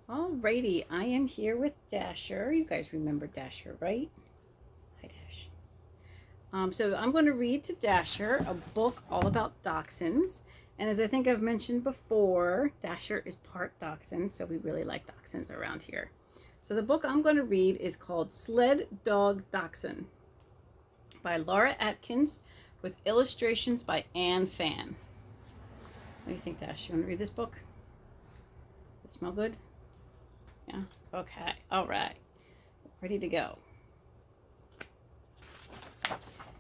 Alrighty, I am here with Dasher. You guys remember Dasher, right? Hi, Dash. So I'm going to read to Dasher a book all about dachshunds. And as I think I've mentioned before, Dasher is part dachshund, so we really like dachshunds around here. So the book I'm going to read is called Sled Dog Dachshund by Laura Atkins with illustrations by Anne Fan. What do you think, Dash? You want to read this book? Does it smell good? Yeah? Okay. All right. Ready to go.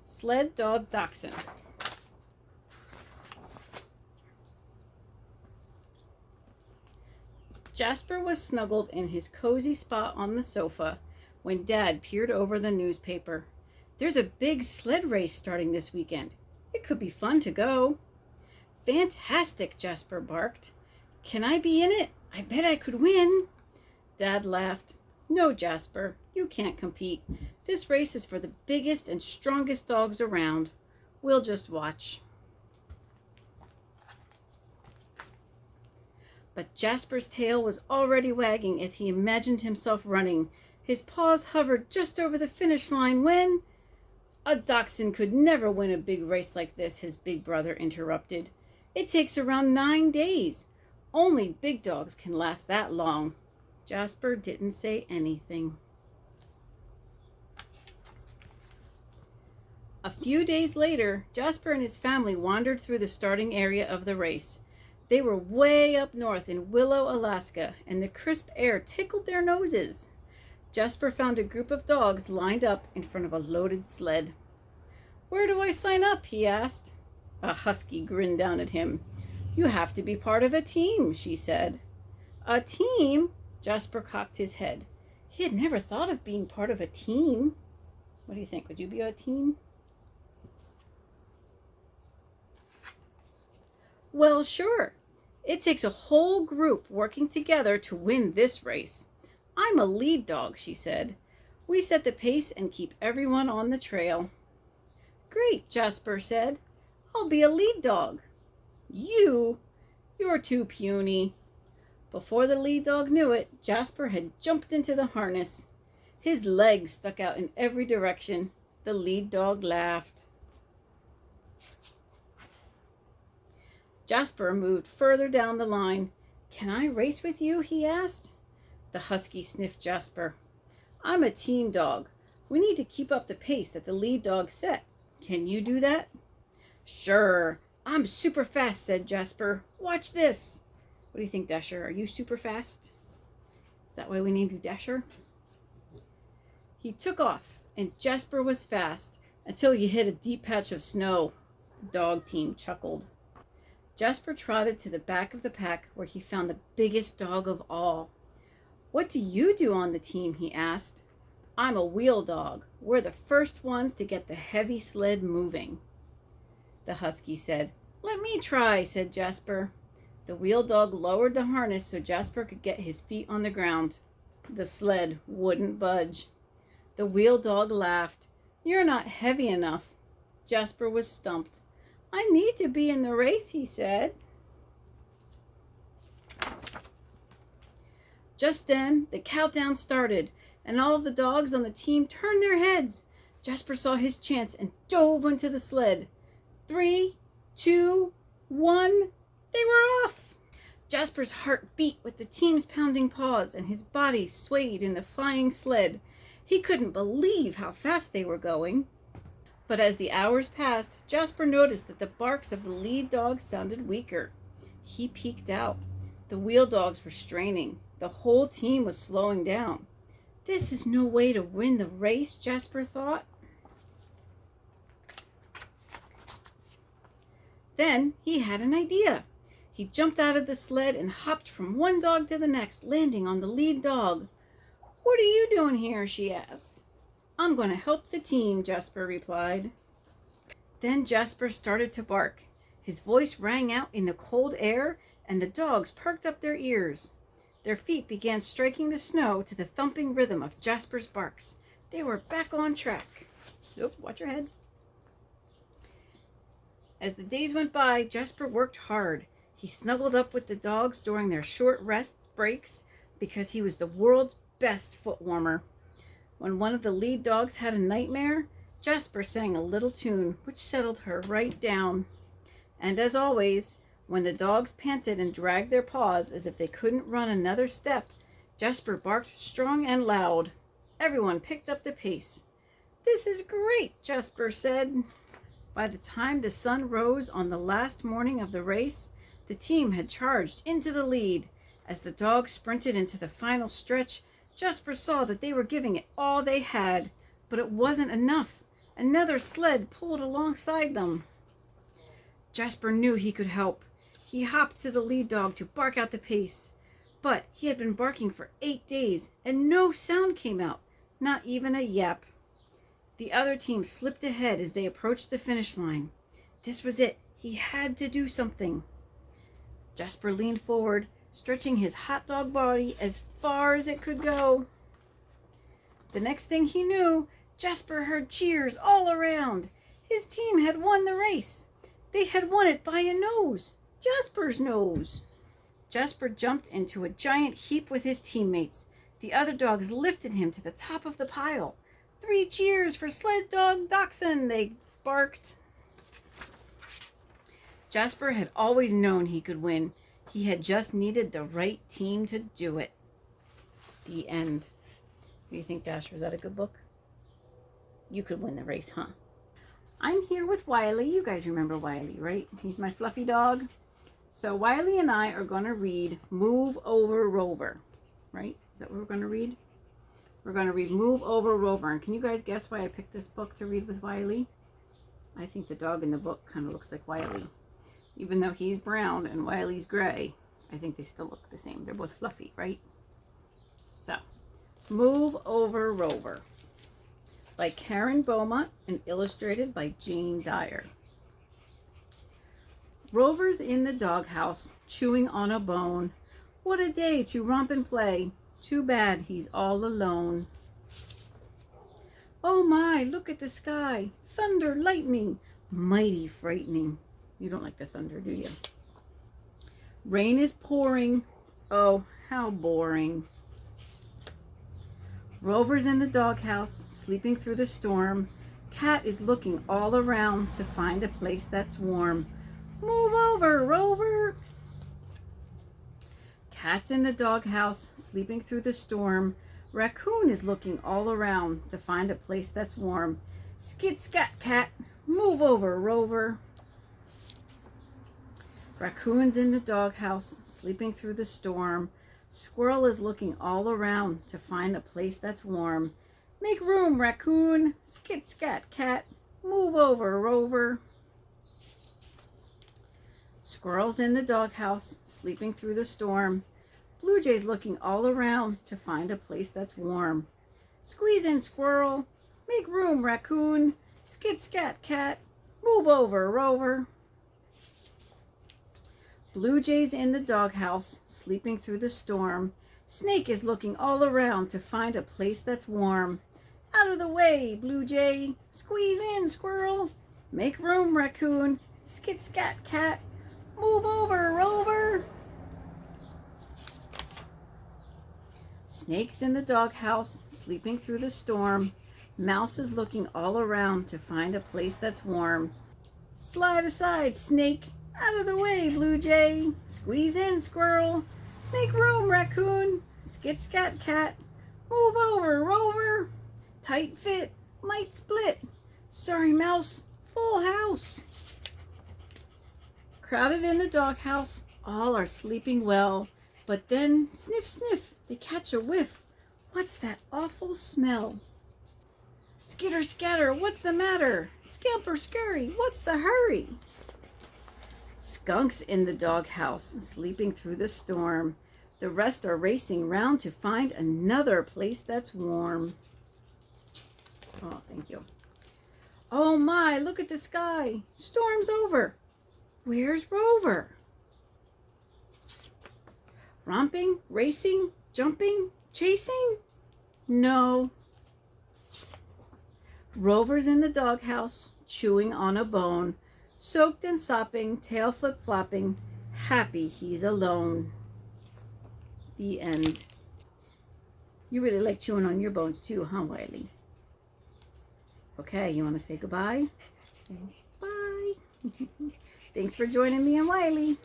Sled Dog Dachshund. Jasper was snuggled in his cozy spot on the sofa when Dad peered over the newspaper. There's a big sled race starting this weekend. It could be fun to go. Fantastic, Jasper barked. Can I be in it? I bet I could win. Dad laughed. No, Jasper, you can't compete. This race is for the biggest and strongest dogs around. We'll just watch. But Jasper's tail was already wagging as he imagined himself running. His paws hovered just over the finish line when... A dachshund could never win a big race like this, his big brother interrupted. It takes around 9 days. Only big dogs can last that long. Jasper didn't say anything. A few days later, Jasper and his family wandered through the starting area of the race. They were way up north in Willow, Alaska, and the crisp air tickled their noses. Jasper found a group of dogs lined up in front of a loaded sled. Where do I sign up? He asked. A husky grinned down at him. You have to be part of a team, she said. A team? Jasper cocked his head. He had never thought of being part of a team. What do you think? Would you be a team? Well, sure. It takes a whole group working together to win this race. I'm a lead dog, she said. We set the pace and keep everyone on the trail. Great, Jasper said. I'll be a lead dog. You're too puny. Before the lead dog knew it, Jasper had jumped into the harness. His legs stuck out in every direction. The lead dog laughed. Jasper moved further down the line. Can I race with you? He asked. The husky sniffed Jasper. I'm a team dog. We need to keep up the pace that the lead dog set. Can you do that? Sure. I'm super fast, said Jasper. Watch this. What do you think, Dasher? Are you super fast? Is that why we named you Dasher? He took off, and Jasper was fast until he hit a deep patch of snow. The dog team chuckled. Jasper trotted to the back of the pack where he found the biggest dog of all. What do you do on the team? He asked. I'm a wheel dog. We're the first ones to get the heavy sled moving. The husky said. Let me try, said Jasper. The wheel dog lowered the harness so Jasper could get his feet on the ground. The sled wouldn't budge. The wheel dog laughed. You're not heavy enough. Jasper was stumped. I need to be in the race, he said. Just then, the countdown started, and all of the dogs on the team turned their heads. Jasper saw his chance and dove into the sled. 3, 2, 1, they were off. Jasper's heart beat with the team's pounding paws, and his body swayed in the flying sled. He couldn't believe how fast they were going. But as the hours passed, Jasper noticed that the barks of the lead dog sounded weaker. He peeked out. The wheel dogs were straining. The whole team was slowing down. This is no way to win the race, Jasper thought. Then he had an idea. He jumped out of the sled and hopped from one dog to the next, landing on the lead dog. What are you doing here? She asked. I'm going to help the team, Jasper replied. Then Jasper started to bark. His voice rang out in the cold air, and the dogs perked up their ears. Their feet began striking the snow to the thumping rhythm of Jasper's barks. They were back on track. Nope, watch your head. As the days went by, Jasper worked hard. He snuggled up with the dogs during their short rest breaks, because he was the world's best foot warmer. When one of the lead dogs had a nightmare, Jasper sang a little tune which settled her right down. And as always, when the dogs panted and dragged their paws as if they couldn't run another step, Jasper barked strong and loud. Everyone picked up the pace. "This is great," Jasper said. By the time the sun rose on the last morning of the race, the team had charged into the lead. As the dogs sprinted into the final stretch, Jasper saw that they were giving it all they had, but it wasn't enough. Another sled pulled alongside them. Jasper knew he could help. He hopped to the lead dog to bark out the pace. But he had been barking for 8 days, and no sound came out, not even a yap. The other team slipped ahead as they approached the finish line. This was it. He had to do something. Jasper leaned forward, stretching his hot dog body as far as it could go. The next thing he knew, Jasper heard cheers all around. His team had won the race. They had won it by a nose. Jasper's nose. Jasper jumped into a giant heap with his teammates. The other dogs lifted him to the top of the pile. "3 cheers for Sled Dog Dachshund," they barked. Jasper had always known he could win. He had just needed the right team to do it. The end. What do you think, Dasher? Was that a good book? You could win the race, huh? I'm here with Wylie. You guys remember Wylie, right? He's my fluffy dog. So Wylie and I are going to read Move Over Rover, right? Is that what we're going to read? We're going to read Move Over Rover. And can you guys guess why I picked this book to read with Wylie? I think the dog in the book kind of looks like Wylie. Even though he's brown and Wylie's gray, I think they still look the same. They're both fluffy, right? So, Move Over Rover by Karen Beaumont and illustrated by Jane Dyer. Rover's in the doghouse, chewing on a bone. What a day to romp and play. Too bad he's all alone. Oh my, look at the sky. Thunder, lightning, mighty frightening. You don't like the thunder, do you? Rain is pouring. Oh, how boring. Rover's in the doghouse, sleeping through the storm. Cat is looking all around to find a place that's warm. Move over, Rover. Cat's in the doghouse, sleeping through the storm. Raccoon is looking all around to find a place that's warm. Skit scat cat, move over, Rover. Raccoon's in the doghouse, sleeping through the storm. Squirrel is looking all around to find a place that's warm. Make room, Raccoon. Skit scat cat, move over, Rover. Squirrel's in the doghouse, sleeping through the storm. Blue Jay's looking all around to find a place that's warm. Squeeze in, Squirrel. Make room, Raccoon. Skit scat cat, move over, Rover. Blue Jay's in the doghouse, sleeping through the storm. Snake is looking all around to find a place that's warm. Out of the way, Blue Jay. Squeeze in, Squirrel. Make room, Raccoon. Skit scat cat, move over, Rover. Snake's in the doghouse, sleeping through the storm. Mouse is looking all around to find a place that's warm. Slide aside, Snake. Out of the way, Blue Jay. Squeeze in, Squirrel. Make room, Raccoon. Skit scat cat, move over, Rover. Tight fit, might split. Sorry, Mouse, full house. Crowded in the doghouse, all are sleeping well. But then, sniff, sniff, they catch a whiff. What's that awful smell? Skitter, scatter, what's the matter? Scamper, scurry, what's the hurry? Skunk's in the doghouse, sleeping through the storm. The rest are racing round to find another place that's warm. Oh, thank you. Oh my, look at the sky. Storm's over. Where's Rover? Romping, racing, jumping, chasing? No. Rover's in the doghouse, chewing on a bone. Soaked and sopping, tail flip-flopping, happy he's alone. The end. You really like chewing on your bones too, huh, Wylie? Okay, you want to say goodbye? Bye. Thanks for joining me and Wylie.